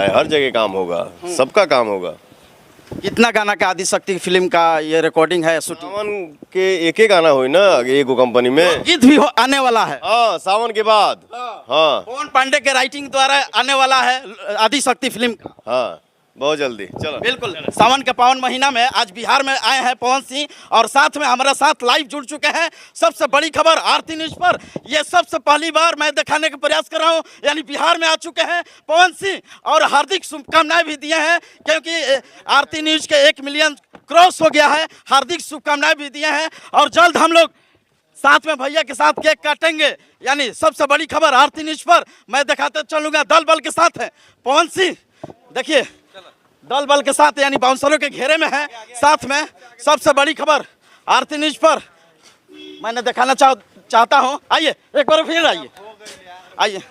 हर जगह काम होगा, सबका काम होगा। कितना गाना का आदिशक्ति फिल्म का ये रिकॉर्डिंग है शूटिंग? सावन के एक गाना हुई ना एगो कंपनी में। गीत भी आने वाला है। हाँ, सावन के बाद। हाँ पवन पांडे के राइटिंग द्वारा आने वाला है आदिशक्ति फिल्म का। हाँ, बहुत जल्दी। चलो बिल्कुल, सावन के पावन महीना में आज बिहार में आए हैं पवन सिंह और साथ में हमारे साथ लाइव जुड़ चुके हैं। सबसे बड़ी खबर आरती न्यूज पर, ये सबसे पहली बार मैं दिखाने का प्रयास कर रहा हूं, यानी बिहार में आ चुके हैं पवन सिंह और हार्दिक शुभकामनाएं भी दिए हैं क्योंकि आरती न्यूज के 1 मिलियन क्रॉस हो गया है। हार्दिक शुभकामनाएं भी दिए हैं और जल्द हम लोग साथ में भैया के साथ केक काटेंगे। यानी सबसे बड़ी खबर आरती न्यूज पर मैं दिखाते चलूंगा, दल बल के साथ है पवन सिंह। देखिए दल बल के साथ यानी बाउंसरों के घेरे में है। साथ में सबसे बड़ी खबर आरती न्यूज पर मैंने दिखाना चाहता हूं। आइए एक बार फिर आइए।